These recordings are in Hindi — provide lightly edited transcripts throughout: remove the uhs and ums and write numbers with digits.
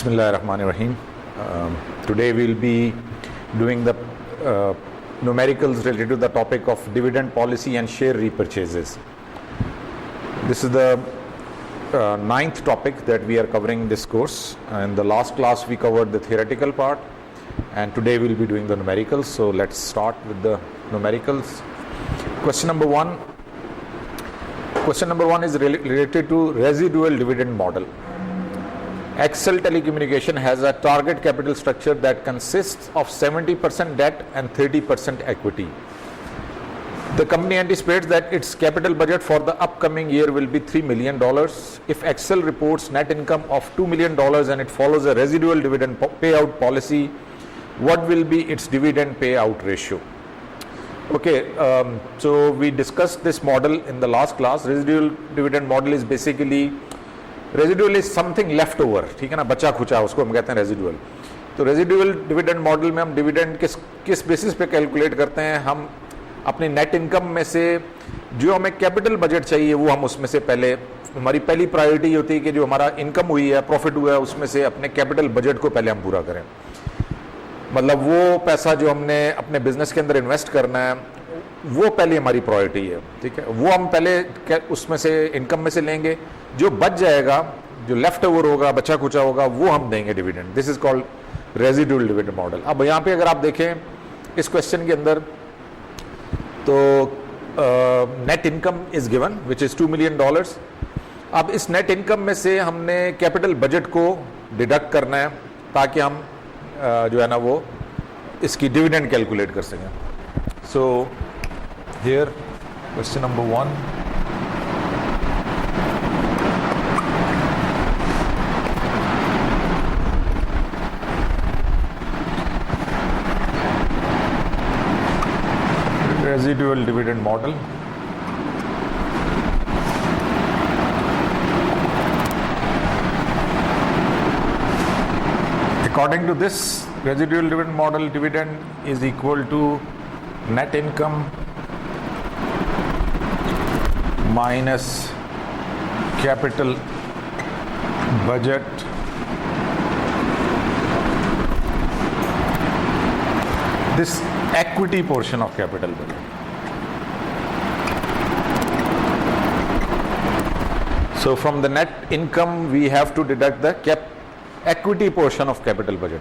Bismillahirrahmanirrahim. Today we will be doing the numericals related to the topic of dividend policy and share repurchases. This is the ninth topic that we are covering in this course. In the last class we covered the theoretical part, and today we will be doing the numericals. So let's start with the numericals. Question number one is related to residual dividend model. XL Telecommunication has a target capital structure that consists of 70% debt and 30% equity. The company anticipates that its capital budget for the upcoming year will be $3 million. If XL reports net income of $2 million and it follows a residual dividend payout policy, what will be its dividend payout ratio? Okay, so we discussed this model in the last class. Residual dividend model is basically residual is something left over, ठीक है ना, बचा खुचा, उसको हम कहते हैं रेजिडुअल. तो रेजिडुअल डिविडेंड मॉडल में हम डिविडेंड किस बेसिस पे कैलकुलेट करते हैं? हम अपनी नेट इनकम में से जो हमें कैपिटल बजट चाहिए वो हम उसमें से पहले, हमारी पहली प्रायोरिटी होती है कि जो हमारा इनकम हुई है, प्रॉफिट हुआ है, उसमें से अपने कैपिटल बजट को पहले हम पूरा करें. मतलब वो पैसा जो हमने अपने बिजनेस के अंदर इन्वेस्ट करना है वो पहले हमारी प्रायोरिटी है, ठीक है. वो हम पहले उसमें से इनकम में से लेंगे, जो बच जाएगा, जो लेफ्ट ओवर होगा, बचा खुचा होगा, वो हम देंगे dividend. This is called residual dividend model. अब यहाँ पे अगर आप देखें इस क्वेश्चन के अंदर, तो net income is given which is $2 million. अब इस नेट इनकम में से हमने कैपिटल बजट को डिडक्ट करना है ताकि हम जो है ना वो इसकी डिविडेंड कैलकुलेट कर सकें. So here question number 1. Residual dividend model. According to this residual dividend model, dividend is equal to net income minus capital budget this equity portion of capital budget. So from the net income we have to deduct the equity portion of capital budget.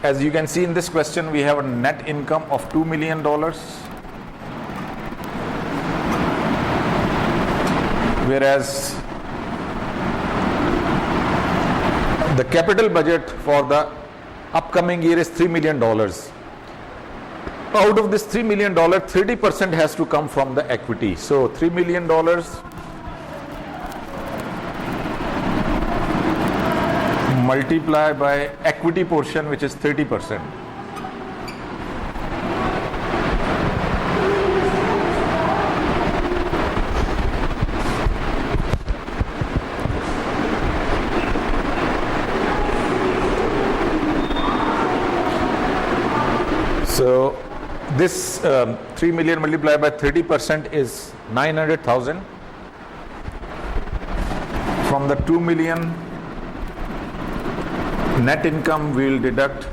As you can see in this question, we have a net income of $2 million, whereas the capital budget for the upcoming year is $3 million. Out of this $3 million, 30% has to come from the equity. So $3 million multiply by equity portion, which is 30%. So this 3 million multiplied by 30% is 900,000. From the 2 million net income, we will deduct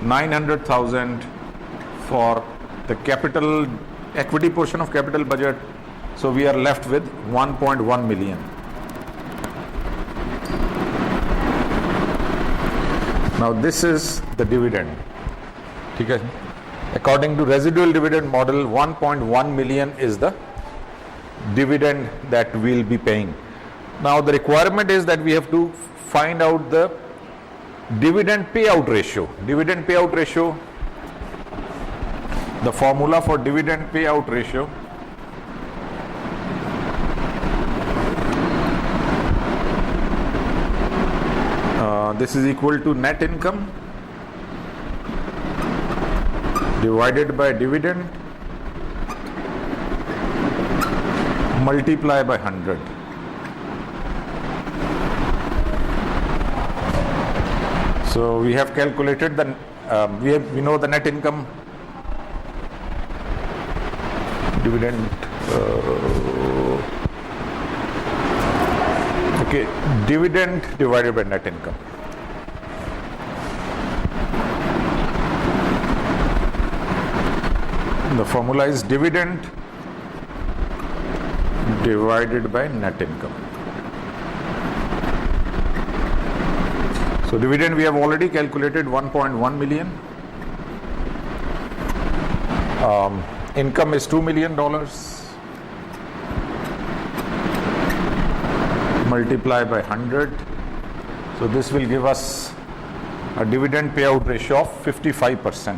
900,000 for the capital equity portion of capital budget. So we are left with 1.1 million. Now this is the dividend. Okay. According to residual dividend model, 1.1 million is the dividend that we'll be paying. Now the requirement is that we have to find out the dividend payout ratio. Dividend payout ratio, the formula for dividend payout ratio this is equal to net income divided by dividend multiply by 100. So we have calculated the we know the net income dividend okay, dividend divided by net income. The formula is dividend divided by net income. So dividend we have already calculated 1.1 million. Income is $2 million. Multiply by 100. So this will give us a dividend payout ratio of 55%.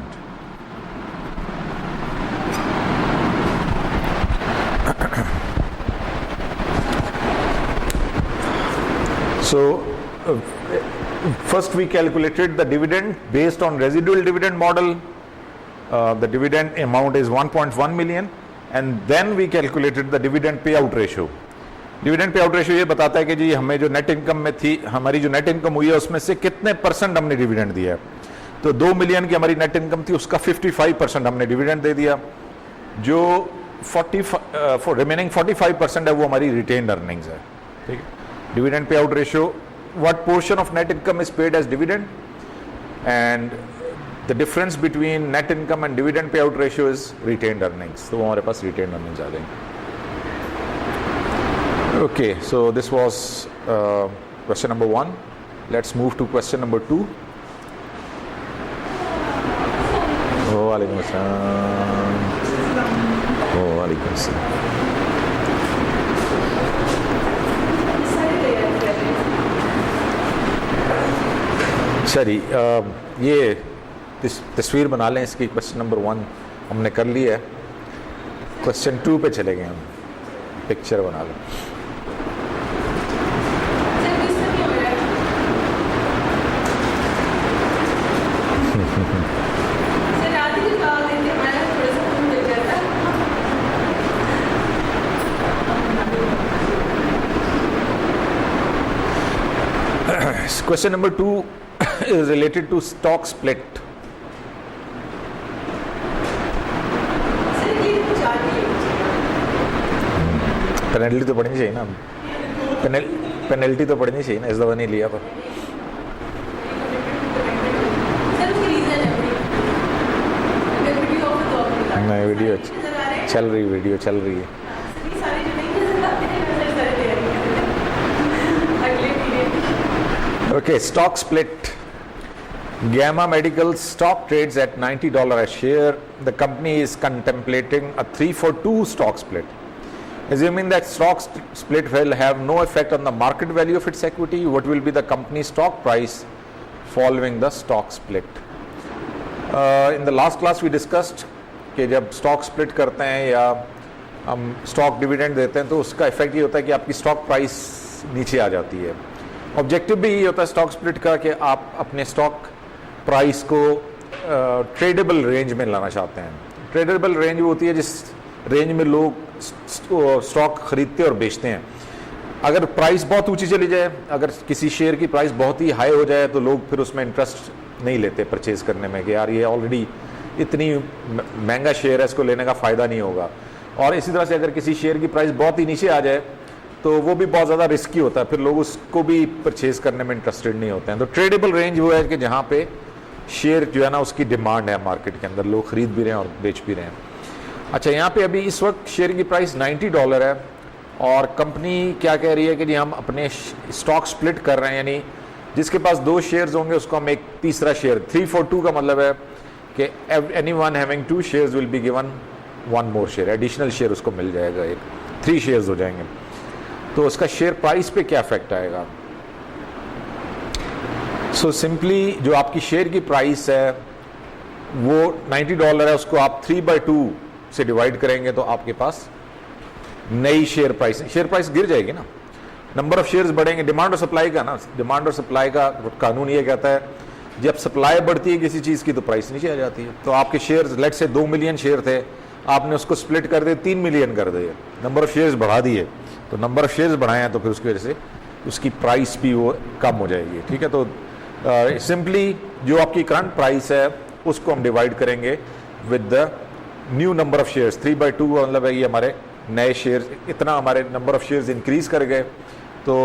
So first we calculated the dividend based on residual dividend model. The dividend amount is 1.1 million, and then we calculated the dividend payout ratio. Dividend pay out ratio ये बताता है कि जी हमें जो नेट इनकम में थी, हमारी जो नेट इनकम हुई है उसमें से कितने परसेंट हमने डिविडेंड दिया है. तो 2 मिलियन की हमारी नेट इनकम थी, उसका 55% हमने डिविडेंड दे दिया. जो रिमेनिंग 45% है वो हमारी रिटेन्ड अर्निंग्स है. ठीक है. Dividend pay out ratio, what portion of net income is paid as dividend, and the difference between net income and dividend pay out ratio is retained earnings. तो वो हमारे पास रिटेन्ड अर्निंग्स आ जाएंगे. Okay, so this was question number 1. Let's move to question number 2. Oh, alaikum assalam. Oh, alaikum assalam. सरी ये तस्वीर बना लें इसकी. क्वेश्चन नंबर 1 हमने कर लिया है. क्वेश्चन 2 पे चले गए हम. पिक्चर बना लें. Question number 2 is related to stock split. Penalty तो पड़नी चाहिए ना. पेनल्टी तो पड़नी चाहिए ना. इस दफा नहीं लिया पर नहीं. वीडियो चल रही है. Okay, stock split. Gamma Medical stock trades at $90 a share. The company is contemplating a 3-for-2 stock split. Assuming that stock split will have no effect on the market value of its equity, what will be the company's stock price following the stock split? In the last class we discussed कि जब stock split करते हैं या हम stock dividend देते हैं तो उसका effect ये होता है कि आपकी stock price नीचे आ जाती है. ऑब्जेक्टिव भी ये होता है स्टॉक स्प्लिट का कि आप अपने स्टॉक प्राइस को ट्रेडेबल रेंज में लाना चाहते हैं. ट्रेडेबल रेंज वो होती है जिस रेंज में लोग स्टॉक खरीदते और बेचते हैं. अगर प्राइस बहुत ऊंची चली जाए, अगर किसी शेयर की प्राइस बहुत ही हाई हो जाए तो लोग फिर उसमें इंटरेस्ट नहीं लेते परचेज करने में कि यार ये ऑलरेडी इतनी महंगा शेयर है, इसको लेने का फ़ायदा नहीं होगा. और इसी तरह से अगर किसी शेयर की प्राइस बहुत ही नीचे आ जाए तो वो भी बहुत ज़्यादा रिस्की होता है, फिर लोग उसको भी परचेज करने में इंटरेस्टेड नहीं होते हैं. तो ट्रेडेबल रेंज वो है कि जहाँ पे शेयर जो है ना उसकी डिमांड है मार्केट के अंदर, लोग खरीद भी रहे हैं और बेच भी रहे हैं. अच्छा, यहाँ पे अभी इस वक्त शेयर की प्राइस $90 है और कंपनी क्या कह रही है कि जी हम अपने स्टॉक स्प्लिट कर रहे हैं, यानी जिसके पास 2 शेयर्स होंगे उसको हम एक तीसरा शेयर, 3-for-2 का मतलब है कि anyone having 2 shares will be given 1 more share, additional share उसको मिल जाएगा, एक 3 शेयर्स हो जाएंगे. तो उसका शेयर प्राइस पे क्या इफेक्ट आएगा? सो सिंपली जो आपकी शेयर की प्राइस है वो $90 है, उसको आप 3/2 से डिवाइड करेंगे तो आपके पास नई शेयर प्राइस गिर जाएगी ना. नंबर ऑफ शेयर्स बढ़ेंगे, डिमांड और सप्लाई का ना. डिमांड और सप्लाई का कानून ये कहता है जब सप्लाई बढ़ती है किसी चीज़ की तो प्राइस नीचे आ जाती है. तो आपके शेयर्स लेट से 2 मिलियन शेयर थे, आपने उसको स्प्लिट कर दिए, 3 मिलियन कर दिए, नंबर ऑफ शेयर्स बढ़ा दिए. तो नंबर ऑफ शेयर्स बढ़ाए हैं तो फिर उसकी वजह से उसकी प्राइस भी वो कम हो जाएगी. ठीक है. तो सिंपली जो आपकी करंट प्राइस है उसको हम डिवाइड करेंगे with the new number of shares. 3/2 का मतलब है ये हमारे नए शेयर्स, इतना हमारे नंबर ऑफ शेयर्स इंक्रीज कर गए तो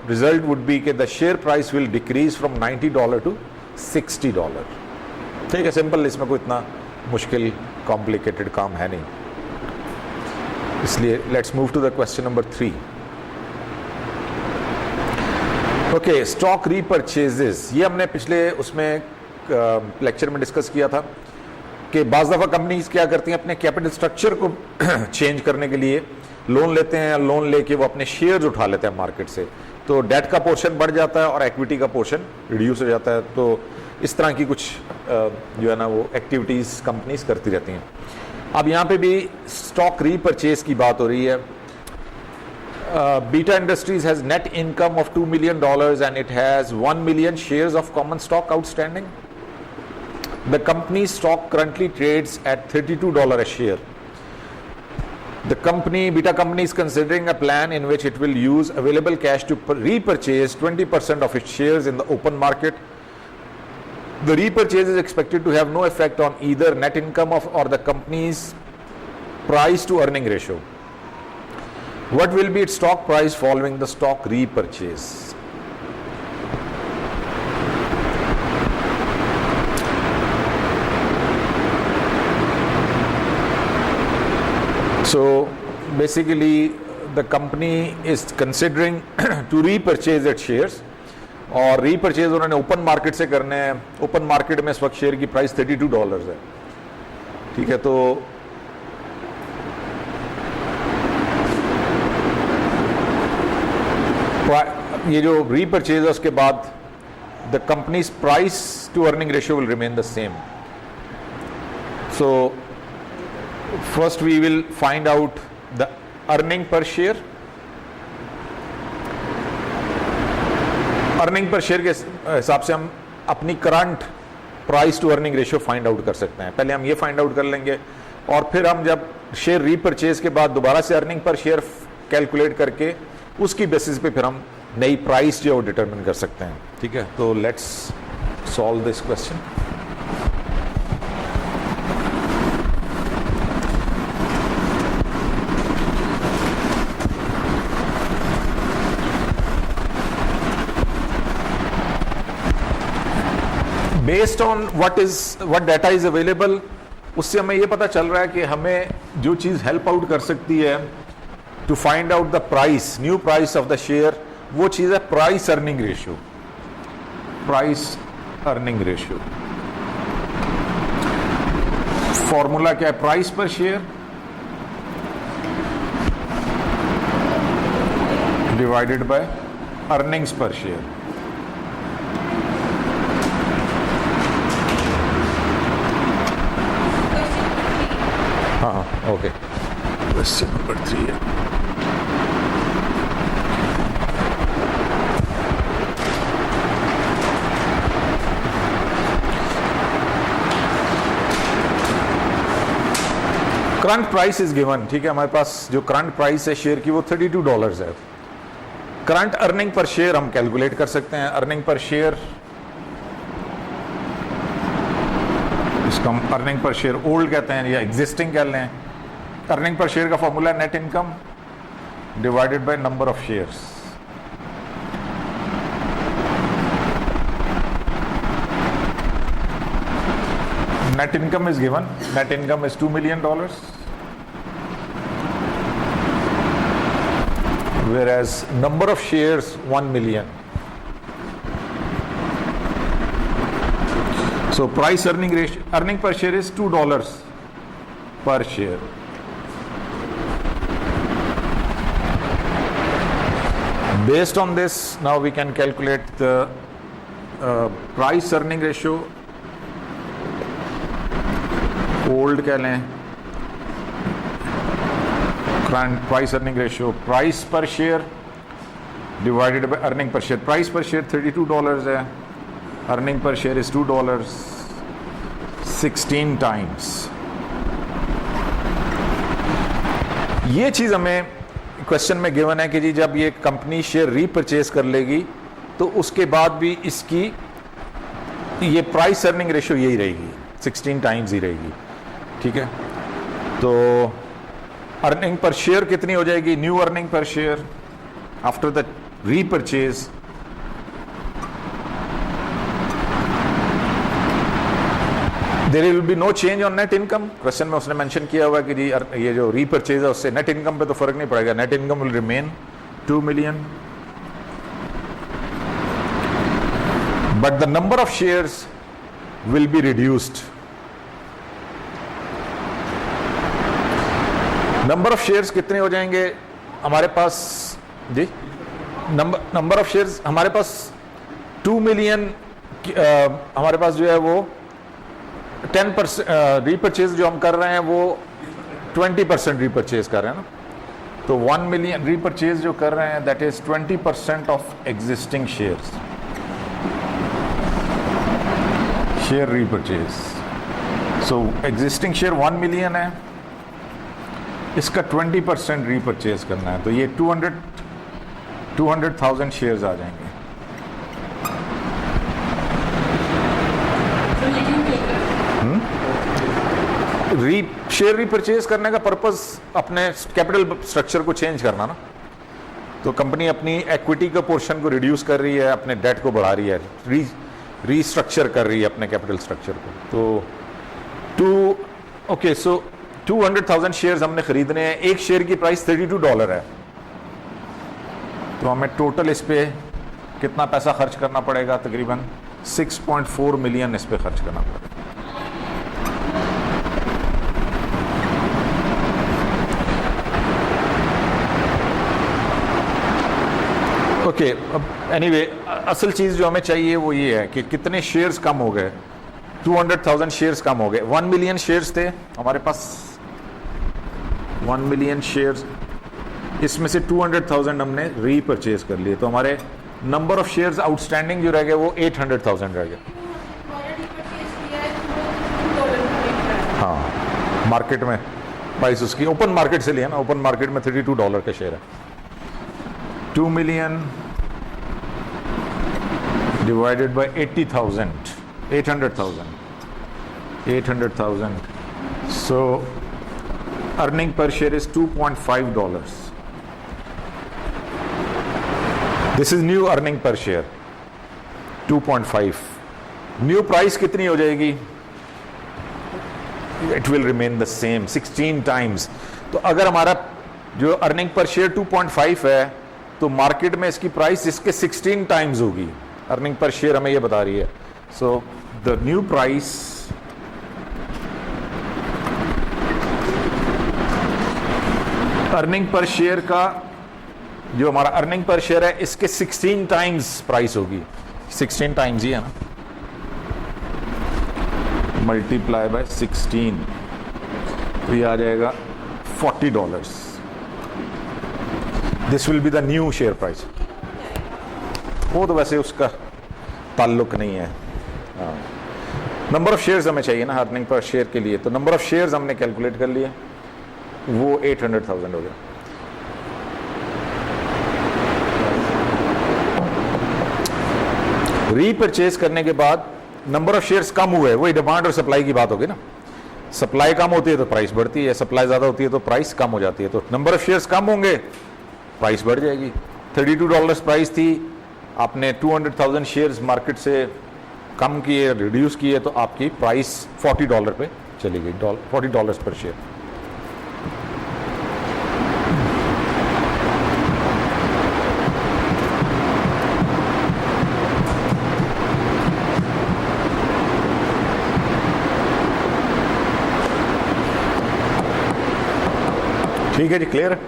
रिजल्ट वुड बी कि the share price will decrease from $90 to $60. ठीक है. सिंपल, इसमें कोई इतना मुश्किल कॉम्प्लिकेटेड काम है नहीं, इसलिए let's move to the question number 3. Okay, stock repurchases, ये हमने पिछले उसमें लेक्चर में डिस्कस किया था कि बाज़ दफ़ा कंपनीज क्या करती हैं, अपने कैपिटल स्ट्रक्चर को चेंज करने के लिए लोन लेते हैं, लोन लेके वो अपने शेयर्स उठा लेते हैं मार्केट से, तो डेट का पोर्शन बढ़ जाता है और इक्विटी का पोर्शन रिड्यूस हो जाता है. तो इस तरह की कुछ जो है ना वो एक्टिविटीज़ कंपनीज करती रहती हैं. अब यहाँ पे भी स्टॉक रीपरचेज की बात हो रही है. Beta Industries has net income of $2 million and it has 1 million shares of common stock outstanding. The company's stock currently trades at $32 a share. The Beta company is considering a plan in which it will use available cash to repurchase 20% of its shares in the open market. The repurchase is expected to have no effect on either net income or the company's price to earning ratio. What will be its stock price following the stock repurchase? So basically the company is considering to repurchase its shares, और रीपरचेज उन्होंने ओपन मार्केट से करने हैं. ओपन मार्केट में इस वक्त शेयर की प्राइस $32 है. ठीक है, तो ये जो रीपरचेज है उसके बाद the companies price to earning ratio will remain the same. So first we will find out the earning per share. Earning per share के हिसाब से हम अपनी current price to earning ratio find out कर सकते हैं. पहले हम ये फाइंड आउट कर लेंगे और फिर हम जब शेयर रीपरचेज के बाद दोबारा से अर्निंग पर शेयर कैलकुलेट करके उसकी बेसिस पे फिर हम नई प्राइस जो डिटरमिन कर सकते हैं. ठीक है, तो let's solve this question. Based on what data is available, उससे हमें यह पता चल रहा है कि हमें जो चीज हेल्प आउट कर सकती है to find out the price, new price of the share, वो चीज है price earning ratio. Price earning ratio formula क्या है? Price per share divided by earnings per share. हाँ, ओके, क्वेश्चन नंबर 3 है. Current price is given. ठीक है, हमारे पास जो करंट प्राइस है शेयर की वो $32 है. करंट अर्निंग पर शेयर हम कैलकुलेट कर सकते हैं. अर्निंग पर शेयर, इसको हम अर्निंग पर शेयर ओल्ड कहते हैं या एग्जिस्टिंग कह लें. अर्निंग पर शेयर का formula net income divided by number of shares. Net income is given. Net income is $2 million, whereas number of shares 1 million. So price earning ratio, earning per share is $2 per share. Based on this, now we can calculate the price earning ratio. Old कह लें, current price earning ratio, price per share divided by earning per share. Price per share $32 है, earning per share is $2, 16 times. ये चीज हमें क्वेश्चन में गिवन है कि जी जब ये कंपनी शेयर रीपरचेज कर लेगी तो उसके बाद भी इसकी ये प्राइस अर्निंग रेशियो यही रहेगी, 16 टाइम्स ही रहेगी. ठीक है, तो अर्निंग पर शेयर कितनी हो जाएगी? New earning per share after the repurchase there will be no change on net income. Question में उसने मेंशन किया हुआ कि जी ये जो रीपरचेज है उससे नेट इनकम पे तो फर्क नहीं पड़ेगा, net income will remain 2 million, but the number of shares will be reduced. Number of shares कितने हो जाएंगे हमारे पास जी? नंबर ऑफ शेयर्स हमारे पास 2 million, हमारे पास जो है वो 10% रीपरचेज जो हम कर रहे हैं वो 20% रीपरचेज कर रहे हैं ना, तो 1 million रीपरचेज जो कर रहे हैं that is 20% of existing shares, share repurchase. So existing share 1 million है, इसका 20% रीपरचेज करना है, तो ये 200,000 शेयर्स आ जाएंगे। शेयर रीपरचेज करने का पर्पस अपने कैपिटल स्ट्रक्चर को चेंज करना ना, तो कंपनी अपनी एक्विटी का पोर्शन को रिड्यूस कर रही है, अपने डेट को बढ़ा रही है, रीस्ट्रक्चर कर रही है अपने कैपिटल स्ट्रक्चर को। तो ओके, सो 200,000 शेयर्स हमने खरीदने हैं, एक शेयर की प्राइस $32 है, तो हमें टोटल इस पे कितना पैसा खर्च करना पड़ेगा? तकरीबन 6.4 million इस पे खर्च करना पड़ेगा। ओके, अब एनीवे असल चीज जो हमें चाहिए वो ये है कि कितने शेयर्स कम हो गए। 200,000 शेयर्स कम हो गए। 1 million शेयर्स थे हमारे पास, 1 million शेयर्स, इसमें से 200,000 हमने रीपरचेज कर लिए, तो हमारे नंबर ऑफ शेयर्स आउटस्टैंडिंग जो रह गए वो 800,000 रह गए। हाँ, मार्केट में प्राइस उसकी ओपन मार्केट से लिया ना, ओपन मार्केट में $32 का शेयर है। 2 million divided by 80,000, 800,000. So earning per share is $2.5. This is new earning per share, 2.5. New price कितनी हो जाएगी? It will remain the same, 16 times. तो अगर हमारा जो अर्निंग पर शेयर 2.5 है, तो मार्केट में इसकी प्राइस इसके 16 टाइम्स होगी। अर्निंग पर शेयर हमें ये बता रही है। So the new price earning per share का जो हमारा अर्निंग पर शेयर है इसके 16 टाइम्स प्राइस होगी। 16 टाइम्स ही है ना, मल्टीप्लाई बाय 16, तो ये आ जाएगा $40। This will be the new share price. वो तो वैसे उसका ताल्लुक नहीं है। नंबर ऑफ शेयर्स हमें चाहिए ना अर्निंग पर शेयर के लिए, तो नंबर ऑफ शेयर्स हमने कैलकुलेट कर लिए, वो 800,000 हो गया। रीपरचेज करने के बाद नंबर ऑफ शेयर्स कम हुए, वही डिमांड और सप्लाई की बात होगी ना। सप्लाई कम होती है तो प्राइस बढ़ती है, सप्लाई ज्यादा होती है तो प्राइस कम हो जाती है। तो नंबर ऑफ शेयर्स कम होंगे, प्राइस बढ़ जाएगी। $32 प्राइस थी, आपने 200,000 शेयर्स मार्केट से कम किए, रिड्यूस किए, तो आपकी प्राइस $40 पे चली गई, $40 पर शेयर। ठीक है जी, क्लियर है।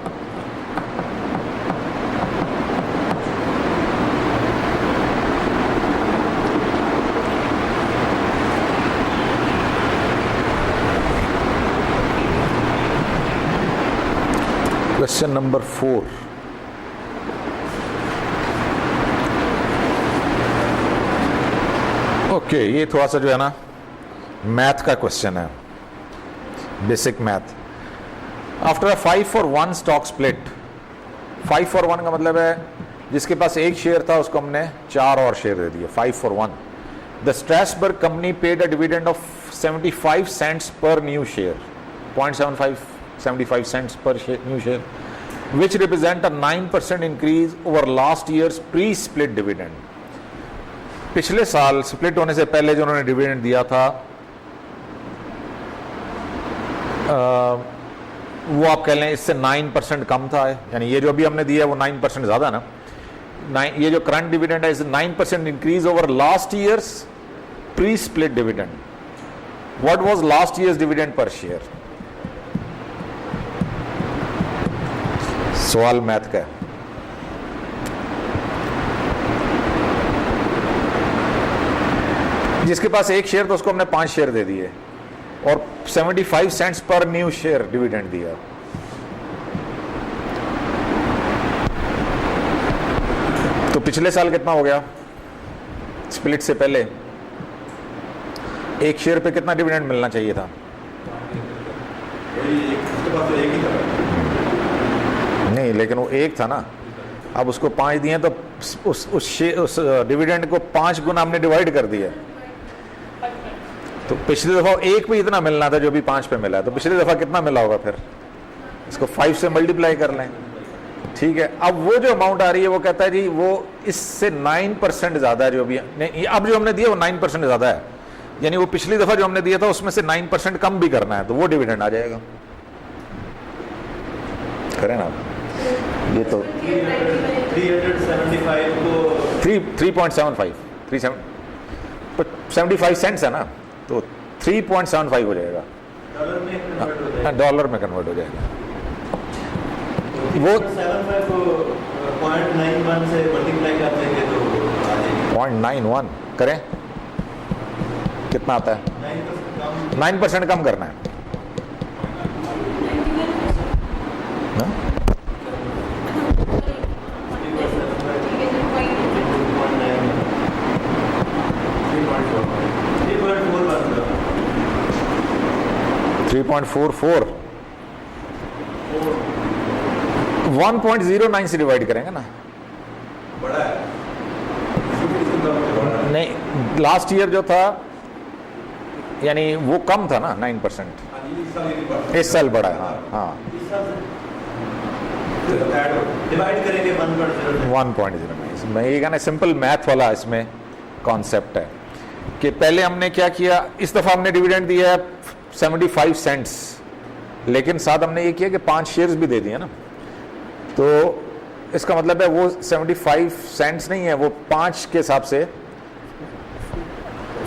क्वेश्चन नंबर 4, ओके, ये थोड़ा सा जो है ना मैथ का क्वेश्चन है, basic math. After a 5-for-1 stock split, 5-for-1 का मतलब है जिसके पास एक शेयर था उसको हमने 4 और शेयर दे दिए, 5-for-1। The Strasberg company paid a dividend of 75 cents पर new share, 0.75 cents per new share, which represent a 9% increase over last year's pre-split dividend। पिछले साल स्प्लिट होने से पहले जो उन्होंने डिविडेंड दिया था वो आप कह लें इससे 9% कम था, यानी ये जो अभी हमने दिया है वो 9% ज़्यादा ना। ये जो करंट डिविडेंड है is 9% increase over last years pre split dividend. What was last years dividend per share? सवाल मैथ का है। जिसके पास एक शेयर तो उसको हमने 5 शेयर दे दिए और 75 cents per new share dividend दिया। तो पिछले साल कितना हो गया स्प्लिट से पहले? एक शेयर पे कितना डिविडेंड मिलना चाहिए था? नहीं, लेकिन वो एक था ना, अब उसको 5 दिए तो उस डिविडेंड को 5 गुना हमने डिवाइड कर दिया। तो पिछली दफा एक पे इतना मिलना था जो भी 5 पे मिला है, तो पिछली दफा कितना मिला होगा? फिर इसको 5 से मल्टीप्लाई कर लें, ठीक है। अब वो जो अमाउंट आ रही है वो कहता है जी वो इससे 9% ज्यादा है जो भी नहीं, अब जो हमने दिया वो 9% ज्यादा है, यानी वो पिछली दफा जो हमने दिया था उसमें से 9% कम भी करना है, तो वो डिविडेंड आ जाएगा। करें ना ये तो 375 को 3.75 75 सेंट्स है ना, तो 3.75 हो जाएगा, डॉलर में कन्वर्ट हो जाएगा। वो 75 को 0.91 से मल्टीप्लाई कर देंगे तो आ जाएगी 0.91 करें, कितना आता है? 9% कम करना है ना? $3.44 1.09 से डिवाइड करेंगे ना। बड़ा है नहीं, लास्ट ईयर जो था यानी वो कम था ना 9%, इस साल बढ़ा है। हाँ डिवाइड करेंगे 1.09। मैं ये कहना सिंपल मैथ वाला इसमें कॉन्सेप्ट है कि पहले हमने क्या किया, इस दफा हमने डिविडेंड दिया है 75 सेंट्स, लेकिन साथ हमने ये किया कि 5 शेयर्स भी दे दिए ना, तो इसका मतलब है वो 75 सेंट्स नहीं है, वो 5 के हिसाब से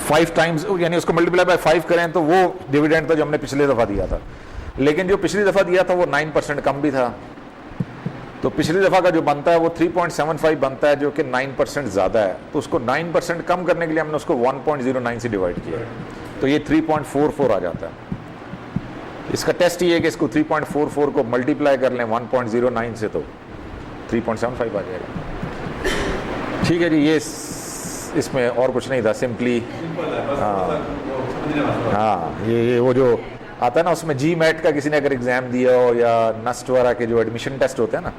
5 टाइम्स, यानी उसको मल्टीप्लाई बाय 5 करें तो वो डिविडेंड था जो हमने पिछले दफा दिया था, लेकिन जो पिछली दफा दिया था वो 9% कम भी था, तो पिछली दफा का जो बनता है वो 3.75 बनता है जो कि 9% ज्यादा है, तो उसको 9% कम करने के लिए हमने उसको 1.09 से डिवाइड किया, तो ये 3.44 आ जाता है। इसका टेस्ट ये है कि इसको 3.44 को मल्टीप्लाई कर लें 1.09 से तो 3.75 आ जाएगा। ठीक है जी, ये इसमें और कुछ नहीं था, सिंपली हाँ ये वो जो आता है ना उसमें GMAT का किसी ने अगर एग्जाम दिया हो या नस्ट वगैरह के जो एडमिशन टेस्ट होते हैं ना,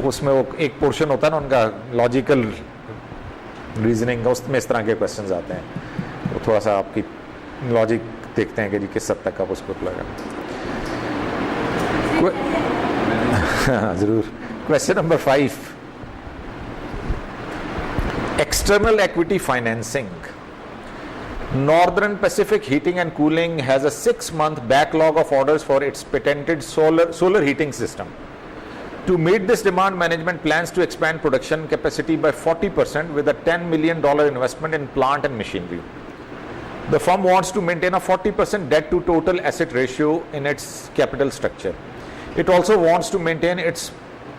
उसमें वो एक पोर्शन होता है ना उनका लॉजिकल रीजनिंग का, उसमें इस तरह के क्वेश्चंस आते हैं, तो थोड़ा सा आपकी लॉजिक देखते हैं कि जी किस हद तक आप उसको लगा। जरूर। Question number 5, external equity financing. Northern Pacific Heating and Cooling has a 6-month backlog of orders for its patented solar heating system. To meet this demand, management plans to expand production capacity by 40% with a $10 million investment in plant and machinery. The firm wants to maintain a 40% debt to total asset ratio in its capital structure. It also wants to maintain its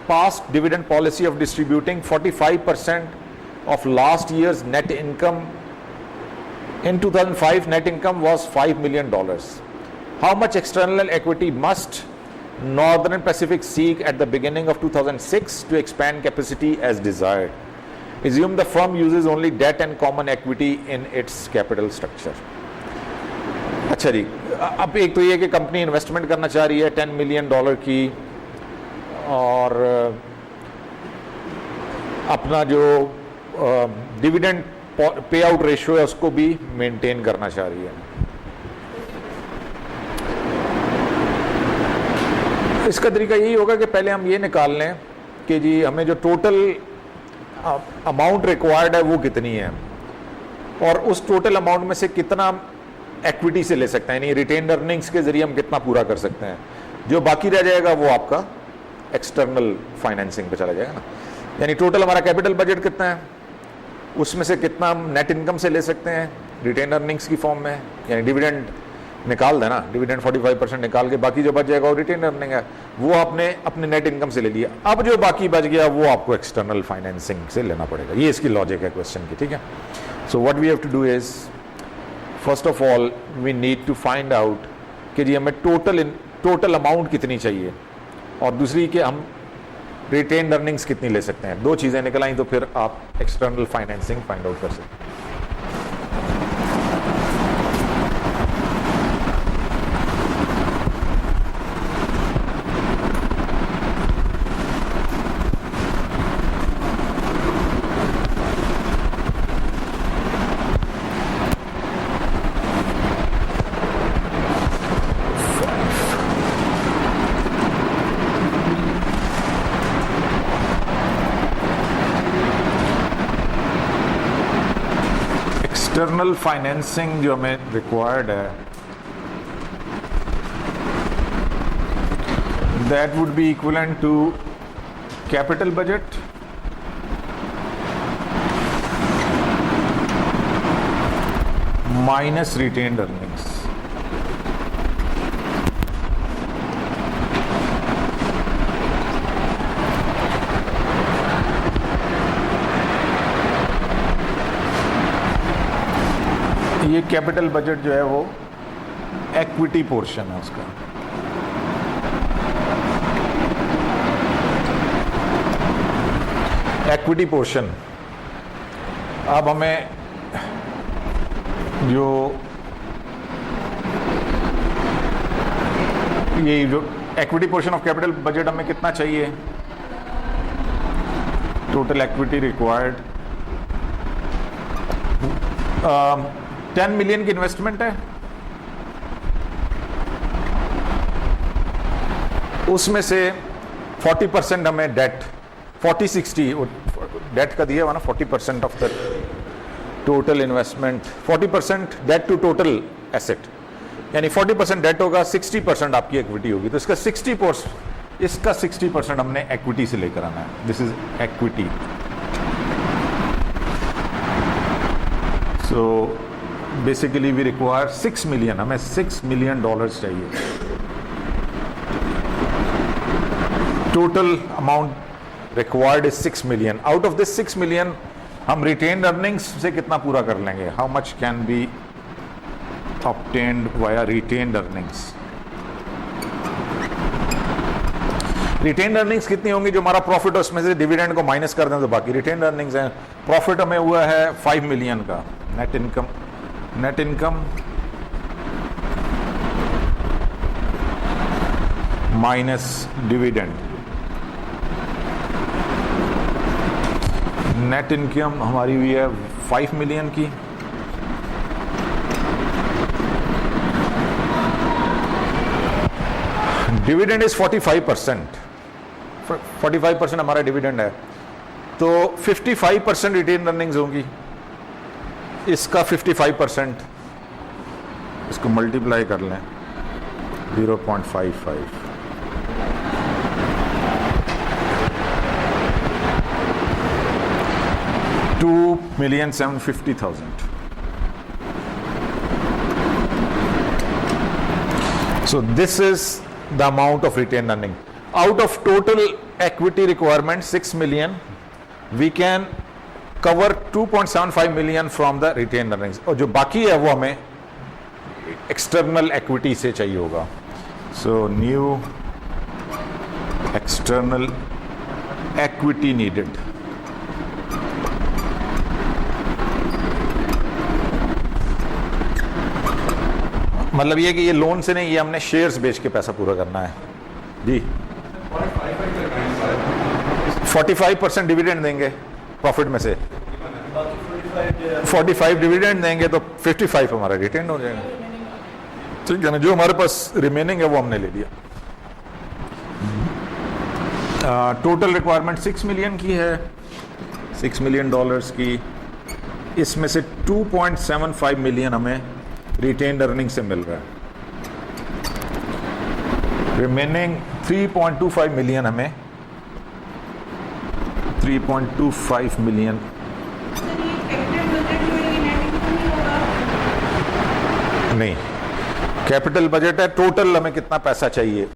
past dividend policy of distributing 45% of last year's net income. In 2005, net income was $5 million. How much external equity must Northern Pacific seek at the beginning of 2006 to expand capacity as desired? Assume the firm uses only debt and common equity in its capital structure. अच्छा जी, अब एक तो ये कि कंपनी इन्वेस्टमेंट करना चाह रही है $10 मिलियन की, और अपना जो डिविडेंड पे आउट रेशियो है उसको भी मेंटेन करना चाह रही है। इसका तरीका यही होगा कि पहले हम ये निकाल लें कि जी हमें जो टोटल अमाउंट रिक्वायर्ड है वो कितनी है, और उस टोटल अमाउंट में से कितना इक्विटी से ले सकते हैं, यानी रिटेन्ड अर्निंग्स के जरिए हम कितना पूरा कर सकते हैं। जो बाकी रह जाएगा वो आपका एक्सटर्नल फाइनेंसिंग पे चला जाएगा ना। यानी टोटल हमारा कैपिटल बजट कितना है, उसमें से कितना हम नेट इनकम से ले सकते हैं रिटेन अर्निंग्स की फॉर्म में, यानी डिविडेंड निकाल देना, डिविडेंड 45% निकाल के बाकी जो बच जाएगा वो रिटेन अर्निंग है, वो आपने अपने नेट इनकम से ले लिया। अब जो बाकी बच गया वो आपको एक्सटर्नल फाइनेंसिंग से लेना पड़ेगा। ये इसकी लॉजिक है क्वेश्चन की, ठीक है। So what we have to do is, first of all we need to find out कि जी हमें टोटल अमाउंट कितनी चाहिए, और दूसरी कि हम रिटेन अर्निंग्स कितनी ले सकते हैं। दो चीज़ें निकल आई तो फिर आप एक्सटर्नल फाइनेंसिंग फाइंड आउट कर सकते हैं। एक्सटर्नल फाइनेंसिंग जो हमें रिक्वायर्ड है, that would be equivalent to capital budget minus retained earnings. ये कैपिटल बजट जो है वो इक्विटी पोर्शन है उसका। इक्विटी पोर्शन, अब हमें जो ये जो equity portion of capital budget हमें कितना चाहिए, टोटल इक्विटी रिक्वायर्ड 10 मिलियन की इन्वेस्टमेंट है, उसमें से 40% हमें डेट, 40-60 डेट का दिया हुआ ना, 40% of the total investment, 40% debt to total asset, यानी 40% डेट होगा, 60% आपकी इक्विटी होगी। तो इसका 60% हमने इक्विटी से लेकर आना है। This is equity. So basically we require 6 million, हमें $6 मिलियन चाहिए। Total amount required is 6 million. Out of this 6 million हम रिटेन्ड अर्निंग्स से कितना पूरा कर लेंगे, how much can be obtained via retained earnings. Retained earnings कितनी होंगी, जो हमारा प्रॉफिट है उसमें से डिविडेंड को माइनस कर दें तो बाकी रिटेन्ड अर्निंग्स हैं। प्रॉफिट हमें हुआ है 5 मिलियन का, net income minus dividend. Net income हमारी हुई है 5 मिलियन की, डिविडेंड इज 45%। 45% हमारा डिविडेंड है, तो 55% रिटेन अर्निंग्स होंगी। इसका 55%, इसको मल्टीप्लाई कर लें 0.55, $2,750,000। So this is the amount of retained earning. Out of total equity requirement 6 million, we can cover 2.75 million from the retained earnings, और जो बाकी है वो हमें external equity से चाहिए होगा। So new external equity needed। मतलब ये कि ये लोन से नहीं, ये हमने शेयर्स बेच के पैसा पूरा करना है जी। 45% डिविडेंड देंगे प्रॉफिट में से, 45 डिविडेंड देंगे तो 55 हमारा रिटेन हो जाएगा, ठीक है ना। जो हमारे पास रिमेनिंग है वो हमने ले लिया। टोटल रिक्वायरमेंट 6 मिलियन की है, $6 मिलियन की। इसमें से 2.75 मिलियन हमें रिटेन्ड अर्निंग से मिल रहा है। रिमेनिंग 3.25 मिलियन हमें 3.25 मिलियन नहीं, कैपिटल बजट है, टोटल हमें कितना पैसा चाहिए